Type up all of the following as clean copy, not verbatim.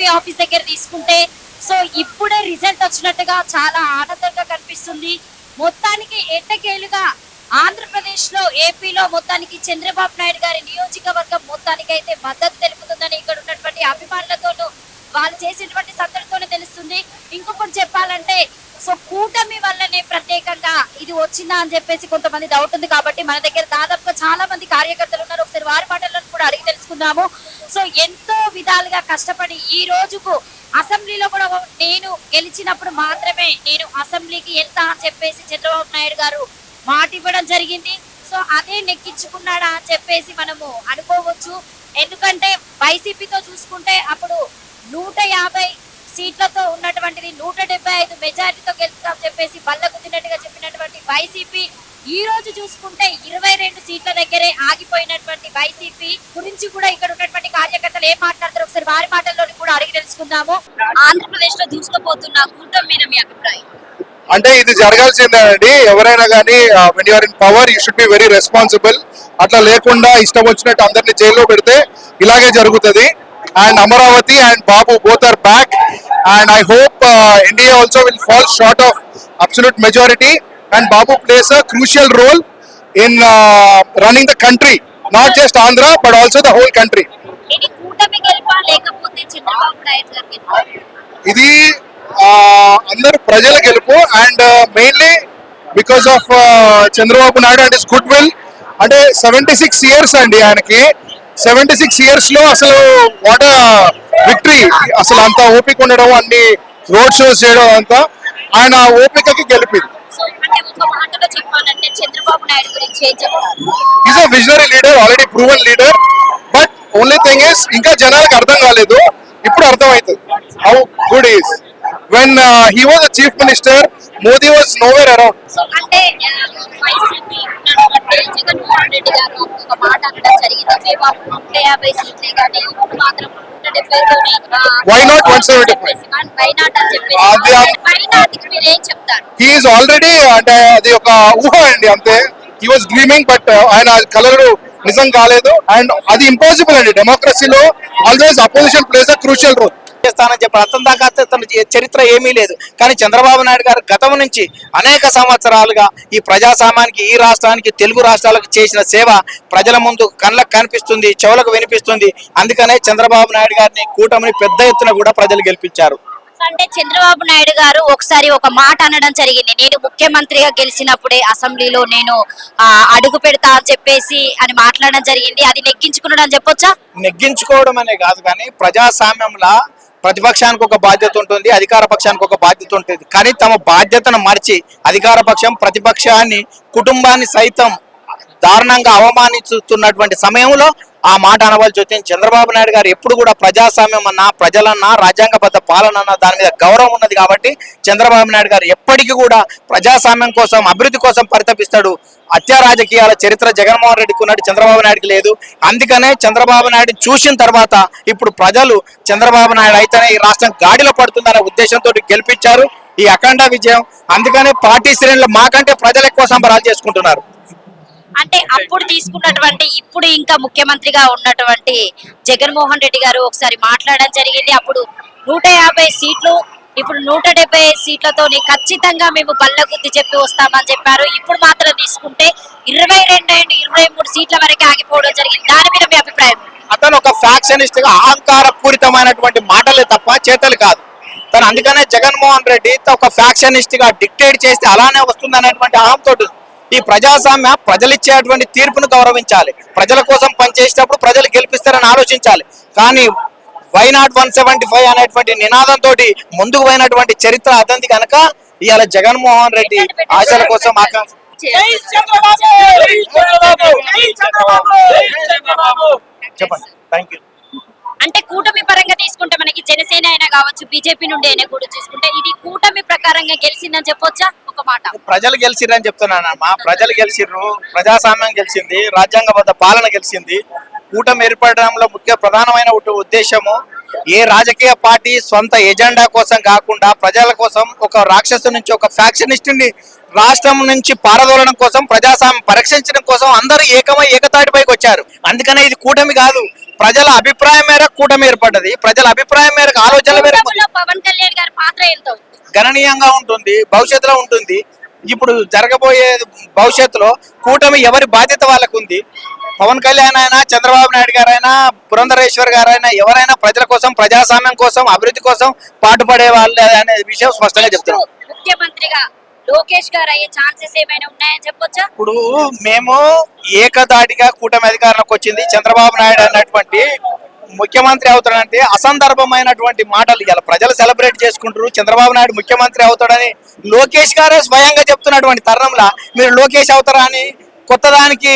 BJP office దగ్గర తీసుకుంటే so ఇప్పుడే రిజల్ట్ వచ్చినట్టుగా చాలా ఆనందంగా కనిపిస్తుంది. మొత్తానికి ఎట్టకేలుగా ఆంధ్రప్రదేశ్ లో ఏపీలో మొత్తానికి చంద్రబాబు నాయుడు గారి నియోజకవర్గం మొత్తానికి అయితే మద్దతు తెలుపుతుందని ఇక్కడ ఉన్నటువంటి అభిమానులతోనూ వాళ్ళు చేసేటువంటి సందడితోనే తెలుస్తుంది. ఇంకొకటి చెప్పాలంటే సో కూటమి వల్లనే ప్రత్యేకంగా ఇది వచ్చిందా అని చెప్పేసి కొంతమంది డౌట్ ఉంది. కాబట్టి మన దగ్గర దాదాపుగా చాలా మంది కార్యకర్తలు ఉన్నారు. ఒకసారి వారి మాటలను కూడా అడిగి తెలుసుకుందాము. సో ఎంతో విధాలుగా కష్టపడి ఈ రోజుకు అసెంబ్లీలో కూడా నేను గెలిచినప్పుడు మాత్రమే నేను అసెంబ్లీకి వెళ్తా అని చెప్పేసి చంద్రబాబు నాయుడు గారు మాట ఇవ్వడం జరిగింది. సో అదే నెక్కించుకున్నాడా అని చెప్పేసి మనము అనుకోవచ్చు. ఎందుకంటే వైసీపీతో చూసుకుంటే అప్పుడు 150 సీట్లతో ఉన్నటువంటిది 175 మెజారిటీతో గెలుస్తాం చెప్పేసి బల్లగుద్దినట్టుగా చెప్పినటువంటి వైసీపీ ఈ రోజు చూసుకుంటే 22 సీట్ల దగ్గరే ఆగిపోయినటువంటి వైసీపీ గురించి కూడా ఇక్కడ ఉన్నటువంటి కార్యకర్తలు ఏం మాట్లాడతారు ఒకసారి వారి మాటల్లో కూడా అడిగి తెలుసుకుందాము. ఆంధ్రప్రదేశ్ లో దూసుకుపోతున్న కూటమి మీద మీ అభిప్రాయం? అంటే ఇది జరగాల్సిందేనండి. ఎవరైనా కానీ when you're in power you should be very responsible. అట్లా లేకుండా ఇష్టం వచ్చినట్టు అందరినీ జైల్లో పెడితే ఇలాగే జరుగుతుంది. And Amaravati and Babu both are back, and I hope India also will fall short of absolute majority, and Babu plays a crucial role in running the country, not just Andhra but also the whole country. ఇది కూటమి గెలుపా లేకపోతే చంద్రబాబు నాయుడు గారి గెలుపా? ఇది అందరు ప్రజల గెలుపు, and mainly because of Chandrababu Naidu and his good will. అంటే 76 years అండి ఆయనకి. 76 years లో అసలు వాట్ విక్టరీ. అసలు అంత ఓపిక ఉండడం, అన్ని రోడ్ షోస్ చేయడం, అంతా ఆయన ఓపికకి గెలిపింది. Is a visionary leader, already proven leader. But only thing is ఇంకా జనాలకు అర్థం కాలేదు. ఇప్పుడు అర్థమవుతుంది how good is. When he was a chief minister, Modi was nowhere around. So అంటే వైసీపీ జగన్మోహన్ రెడ్డి గారు ఒక మాట అనడం జరిగింది. మేము 150 సీట్లే కానీ ఇప్పుడు మాత్రం 170 why not 175? వై నాట్ అని చెప్పేసి వై నాట్ కి మీరు ఏం చెప్తారు? He is already అంటే అది ఒక ఊహ అండి అంతే. He was dreaming, but ఆయన కలరు నిజం కాలేదు. అండ్ అది ఇంపాసిబుల్ అండి. డెమోక్రసీలో always opposition plays a crucial role. చేస్తానని చెప్పి అర్థం దాకా తన చరిత్ర ఏమీ లేదు. కానీ చంద్రబాబు నాయుడు గారు గతం నుంచి అనేక సంవత్సరాలుగా ఈ ప్రజాస్వామ్యానికి, ఈ రాష్ట్రానికి, తెలుగు రాష్ట్రాలకు చేసిన సేవ ప్రజల ముందు కళ్ళకు కనిపిస్తుంది, చెవులకు వినిపిస్తుంది. అందుకనే చంద్రబాబు నాయుడు గారిని, కూటమిని పెద్ద ఎత్తున కూడా ప్రజలు గెలిపించారు. అంటే చంద్రబాబు నాయుడు గారు ఒకసారి ఒక మాట అనడం జరిగింది. నేను ముఖ్యమంత్రిగా గెలిచినప్పుడే అసెంబ్లీలో నేను అడుగు పెడతా అని చెప్పేసి అని మాట్లాడడం జరిగింది. అది నెగ్గించుకున్నాడు అని చెప్పొచ్చా? నెగ్గించుకోవడం అనే కాదు, కానీ ప్రజాస్వామ్యంలో ప్రతిపక్షానికి ఒక బాధ్యత ఉంటుంది, అధికార పక్షానికి ఒక బాధ్యత ఉంటుంది. కానీ తమ బాధ్యతను మర్చి అధికార పక్షం ప్రతిపక్షాన్ని, కుటుంబాన్ని సైతం దారుణంగా అవమానిస్తున్నటువంటి సమయంలో ఆ మాట అనవలసి వచ్చింది. చంద్రబాబు నాయుడు గారు ఎప్పుడు కూడా ప్రజాస్వామ్యం అన్నా, ప్రజలన్నా, రాజ్యాంగబద్ధ పాలన అన్నా దాని మీద గౌరవం ఉన్నది. కాబట్టి చంద్రబాబు నాయుడు గారు ఎప్పటికీ కూడా ప్రజాస్వామ్యం కోసం, అభివృద్ధి కోసం పరితపిస్తాడు. హత్యా రాజకీయాల చరిత్ర జగన్మోహన్ రెడ్డికి ఉన్నట్టు చంద్రబాబు నాయుడుకి లేదు. అందుకనే చంద్రబాబు నాయుడు చూసిన తర్వాత ఇప్పుడు ప్రజలు చంద్రబాబు నాయుడు అయితేనే ఈ రాష్ట్రం గాడిలో పడుతుందనే ఉద్దేశంతో గెలిపించారు ఈ అఖండ విజయం. అందుకనే పార్టీ శ్రేణులు మాకంటే ప్రజలు ఎక్కువ సంబరాలు చేసుకుంటున్నారు. అంటే అప్పుడు తీసుకున్నటువంటి, ఇప్పుడు ఇంకా ముఖ్యమంత్రిగా ఉన్నటువంటి జగన్మోహన్ రెడ్డి గారు ఒకసారి మాట్లాడడం జరిగింది. అప్పుడు 150 సీట్లు, ఇప్పుడు 170 సీట్లతో ఖచ్చితంగా మేము బల్లగుద్ది చెప్పి వస్తామని చెప్పారు. ఇప్పుడు మాత్రం తీసుకుంటే 22 అండ్ 23 సీట్ల వరకు ఆగిపోవడం జరిగింది. దాని మీద మీ అభిప్రాయం? అతను ఒక ఫ్యాక్షనిస్ట్ గా అహంకార పూరితమైనటువంటి మాటలే తప్ప చేతలు కాదు. తను అందుకనే జగన్మోహన్ రెడ్డి ఒక ఫ్యాక్షనిస్ట్ గా డిక్టేట్ చేస్తే అలానే వస్తుంది అనేటువంటి అహంతో ఈ ప్రజాస్వామ్య ప్రజలిచ్చేటువంటి తీర్పును గౌరవించాలి. ప్రజల కోసం పనిచేసేటప్పుడు ప్రజలు గెలిపిస్తారని ఆలోచించాలి. కానీ వై నాట్ 175 అనేటువంటి నినాదంతో ముందుకు పోయినటువంటి చరిత్ర అతనిది కనుక ఇవాళ జగన్మోహన్ రెడ్డి ఆశల కోసం ఆకాంక్ష. చెప్పండి. Thank you. అంటే కూటమి పరంగా తీసుకుంటే మనకి జనసేన అయినా కావచ్చు, బీజేపీ నుండి అయినా కూడా చూసుకుంటే ఇది కూటమి ప్రకారంగా గెలిచిందని చెప్పొచ్చా? ఒక మాట ప్రజలు గెలిచిర్రు అని చెప్తున్నానమ్మా. ప్రజలు గెలిచిర్రు, ప్రజాస్వామ్యం గెలిచింది, రాజ్యాంగబద్ధ పాలన గెలిచింది. కూటమి ఏర్పడడంలో ప్రధానమైన ఉద్దేశము ఏ రాజకీయ పార్టీ సొంత ఎజెండా కోసం కాకుండా ప్రజల కోసం ఒక రాక్షసు నుంచి, ఒక ఫ్యాక్షనిస్ట్ ని రాష్ట్రం నుంచి పారదోలడం కోసం, ప్రజాస్వామ్యం పరీక్షించడం కోసం అందరూ ఏకమై ఏకతాటిపైకి వచ్చారు. అందుకనే ఇది కూటమి కాదు, ప్రజల అభిప్రాయం మేరకు కూటమి ఏర్పడ్డది. ప్రజల అభిప్రాయం మేరకు ఆలోచనల మేరకు కూటమిలో పవన్ కళ్యాణ్ గారి పాత్ర ఎంత ఉంది? గణనీయంగా ఉంటుంది, భవిష్యత్తులో ఉంటుంది. ఇప్పుడు జరగబోయే భవిష్యత్తులో కూటమి ఎవరి బాధ్యత వాళ్ళకు ఉంది. పవన్ కళ్యాణ్ అయినా, చంద్రబాబు నాయుడు గారైనా, పురంధరేశ్వర్ గారైనా, ఎవరైనా ప్రజల కోసం, ప్రజాస్వామ్యం కోసం, అభివృద్ధి కోసం పాటుపడే వాళ్ళు అనే విషయం స్పష్టంగా చెప్తున్నారు. ముఖ్యమంత్రిగా లోకేష్ గారు అయ్యే ఛాన్సెస్ ఏమైనా ఉన్నాయని చెప్పొచ్చా? ఇప్పుడు మేము ఏకదాటిగా కూటమి అధికారంలోకి వచ్చింది. చంద్రబాబు నాయుడు అన్నటువంటి ముఖ్యమంత్రి అవుతాడంటే అసందర్భమైనటువంటి మాటలు ఇలా ప్రజలు సెలబ్రేట్ చేసుకుంటారు. చంద్రబాబు నాయుడు ముఖ్యమంత్రి అవుతాడని లోకేష్ గారే స్వయంగా చెప్తున్నటువంటి తరుణంలో మీరు లోకేష్ అవుతారా అని కొత్త దానికి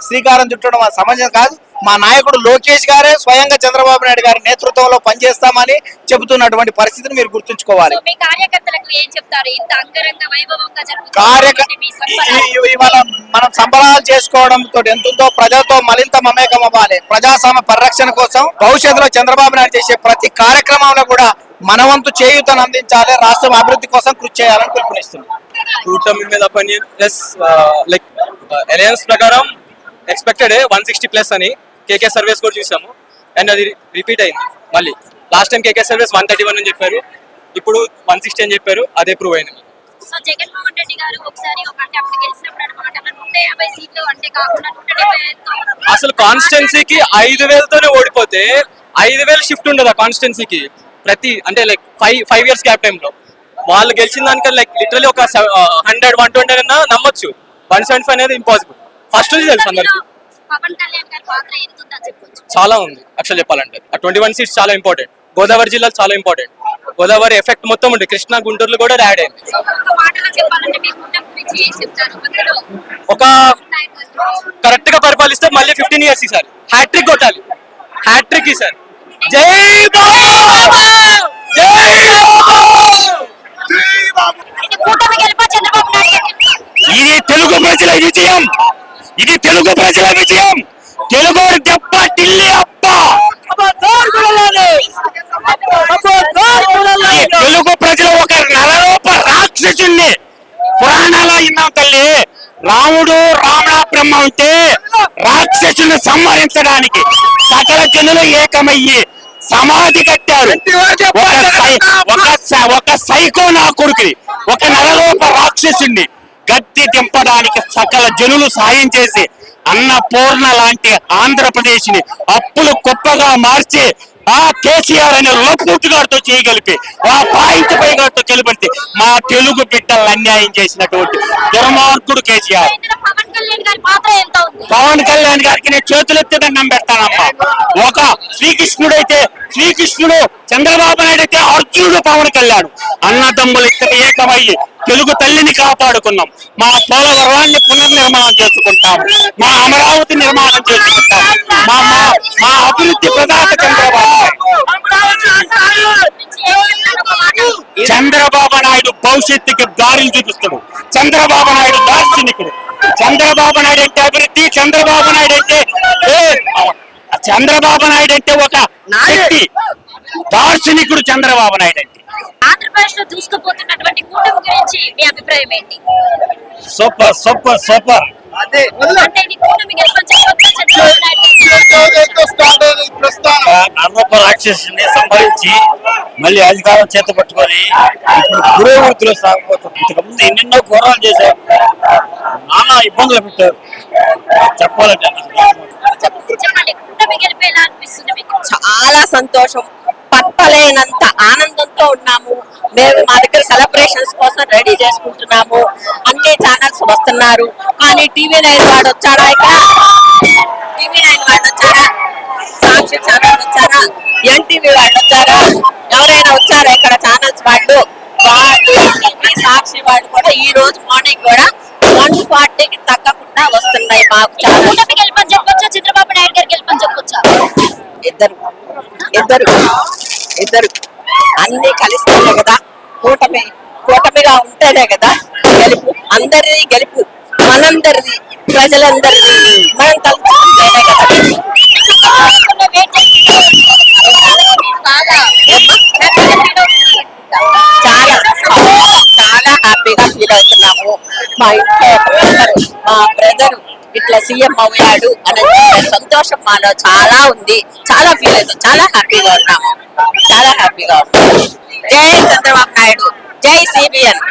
శ్రీకారం చుట్టడం అది సమంజసం కాదు. మా నాయకుడు లోకేష్ గారే స్వయంగా చంద్రబాబు నాయుడు గారి నేతృత్వంలో పనిచేస్తామని చెబుతున్నటువంటి పరిస్థితిని మీరు గుర్తుంచుకోవాలి. సో మీ కార్యకర్తలకు ఏం చెప్తారు? ఇంత అంగరంగ వైభవంగా జరుగుతుంది మీ సంబరాలు. ఇవాళ మనం సంబరాలు చేసుకోవడంతో ఎంతుందో ప్రజలతో మరింత మమేకం అవ్వాలి. ప్రజాస్వామ్య పరిరక్షణ కోసం భవిష్యత్తులో చంద్రబాబు నాయుడు చేసే ప్రతి కార్యక్రమంలో కూడా మనవంతు చేయూతను అందించాలి. రాష్ట్రం అభివృద్ధి కోసం కృషి చేయాలని పిలుపునిస్తుంది. కూటమి మీద ఒపీనియన్ ప్లస్ లైక్ అలయన్స్ ప్రకారం ఎక్స్పెక్టెడ్ 160+ అని కేకే సర్వేస్ కూడా చూసాము. అండ్ అది రిపీట్ అయింది. మళ్ళీ లాస్ట్ టైం కేకే సర్వేస్ 131 అని చెప్పారు, ఇప్పుడు 160 అని చెప్పారు. అదే ప్రూవ్ అయింది. సో జగన్మోహన్ రెడ్డి గారు ఒకసారి అంటే అప్పుడు గెలిచినప్పుడు అనమాట 150 సీట్లు అంటే కాకుండా 175 అసలు కాన్స్టిట్యున్సీకి 5,000తోనే ఓడిపోతే 5,000 షిఫ్ట్ ఉండదు ఆ కాన్స్టిట్యున్సీకి. ప్రతి అంటే లైక్ 5 ఇయర్స్ గ్యాప్ టైంలో వాళ్ళు గెలిచిన దానికన్నా లైక్ లిటరలీ ఒక 100, 120 అన్నా నమ్మొచ్చు. 175 అనేది ఇంపాసిబుల్. ఫస్ట్ నుంచి తెలుసు అందరికి. పవన్ కళ్యాణ్ గారి పాత్ర ఎంత ఉందని చెప్పొచ్చు? చాలా ఉంది యాక్చువల్ చెప్పాలంటే. ఆ 21 సీట్స్ చాలా ఇంపార్టెంట్. గోదావరి జిల్లాలో చాలా ఇంపార్టెంట్. గోదావరి ఎఫెక్ట్ మొత్తం ఉంటుంది. కృష్ణా, గుంటూరులో కూడా యాడ్ అయింది. సో ఒక మాటలో చెప్పాలంటే మీ కూటమి గురించి ఏం చెప్తారు? అందులో ఒక కరెక్ట్ గా పరిపాలిస్తే మళ్ళీ 15 ఇయర్స్ ఈసారి హ్యాట్రిక్ కొట్టాలి. హ్యాట్రిక్ ఈసారి. జై బాబు, జై బాబు. అంటే కూటమి గెలుపా చంద్రబాబు నాయుడు గెలుపా? ఇది తెలుగు ప్రజల విజయం. ఇది తెలుగు ప్రజల విజయం. తెలుగు దెబ్బ ఢిల్లీ అప్ప. ఈ తెలుగు ప్రజలు ఒక నరరూప రాక్షసుని పురాణాలు విన్నాం తల్లి. రాముడు రావణ బ్రహ్మ ఉంటే రాక్షసుని సంహరించడానికి సకల జనులు ఏకమయ్యి సమాధి కట్టారు. ఒక సైకో నా కొడుకుని, ఒక నరరూప రాక్షసుని గట్టి దింపడానికి సకల జనులు సాయం చేసి అన్నపూర్ణ లాంటి ఆంధ్రప్రదేశ్ ని అప్పులు కుప్పగా మార్చి ఆ కేసీఆర్ అనే లోపుగారితో చేయగలిపి ఆ పాయింట్ పై గారితో కలిపి మా తెలుగు బిడ్డలు అన్యాయం చేసినటువంటి దుర్మార్గుడు కేసీఆర్. ఇందులో పవన్ కళ్యాణ్ గారి పాత్ర ఎంత ఉంది? పవన్ కళ్యాణ్ గారికి నేను చేతులెత్తి దండం పెడతానమ్మా. ఒక శ్రీకృష్ణుడైతే శ్రీకృష్ణుడు, చంద్రబాబు నాయుడు అయితే అర్జునుడు పవన్ కళ్యాణ్. అన్నదమ్ములు ఇక్కడ ఏకమయ్యి తెలుగు తల్లిని కాపాడుకున్నాం. మా పోలవరాన్ని పునర్నిర్మాణం చేసుకుంటాం. మా అమరావతి నిర్మాణం చేసుకుంటాం. మా మా మా అభివృద్ధి ప్రదాత చంద్రబాబు చంద్రబాబు నాయుడు భవిష్యత్తుకి దారిని చూపిస్తాడు. చంద్రబాబు నాయుడు దార్శనికుడు. చంద్రబాబు నాయుడు అంటే అభివృద్ధి. చంద్రబాబు నాయుడు అంటే చంద్రబాబు నాయుడు అంటే ఒక శక్తి. దార్శనికుడు చంద్రబాబు నాయుడు అంటే. ఆంధ్రప్రదేశ్ లో దూసుకుపోతున్నటువంటి కూటమి గురించి మీ అభిప్రాయం ఏంటి? Super super super. అంటే ఇది కూటమి గెలుపని చెప్పొచ్చా చంద్రబాబు నాయుడు? నర్మప రాక్షసుని సంభరించి మళ్ళీ అధికారం చేత పట్టుకొని ఇప్పుడు పురోవృత్తిలో సాగిపోతుంది. ఇంతకుముందు ఎన్నెన్నో ఘోరాలు చేశారు, నానా ఇబ్బందులు పెట్టారు. చెప్పాలంటే చెప్పండి, కూటమి గెలిపి ఎలా అనిపిస్తుంది మీకు? చాలా సంతోషం, పట్టలేనంత ఆనందంతో ఉన్నాము. మేము మా దగ్గర సెలబ్రేషన్స్ కోసం రెడీ చేసుకుంటున్నాము. అన్ని ఛానల్స్ వస్తున్నారు, కానీ TV9 వాడు వచ్చాడా? ఇక్కడ TV9 వాడు వచ్చారా? సాక్షి ఛానల్ వచ్చారా? NTV వాళ్ళు వచ్చారా? ఎవరైనా వచ్చారా ఇక్కడ ఛానల్స్ వాళ్ళు? NTV, సాక్షి వాళ్ళు కూడా ఈ రోజు మార్నింగ్ కూడా 140కి తగ్గకుండా వస్తున్నాయి. మాకు చాలా కూటమి గెలుపని చెప్పొచ్చా చంద్రబాబు నాయుడు గారు గెలుపని చెప్పొచ్చా? ఇద్దరు ఇద్దరు ఇద్దరు అన్ని కలిస్తేనే కదా కూటమిగా ఉంటేనే కదా గెలుపు. అందరిది గెలుపు, మనందరిది, ప్రజలందరిది. మనం కలుపుకుంటేనే కదా. చాలా చాలా హ్యాపీగా ఫీల్ అవుతున్నాము. మా ఇంట్లో అందరూ, మా బ్రదరు ఇట్లా సీఎం అయ్యాడు అనే సంతోషం మాలో చాలా ఉంది. చాలా ఫీల్ అవుతాం, చాలా హ్యాపీగా ఉన్నాము, చాలా హ్యాపీగా ఉన్నాము. జై చంద్రబాబు నాయుడు, జై సిబిఎన్.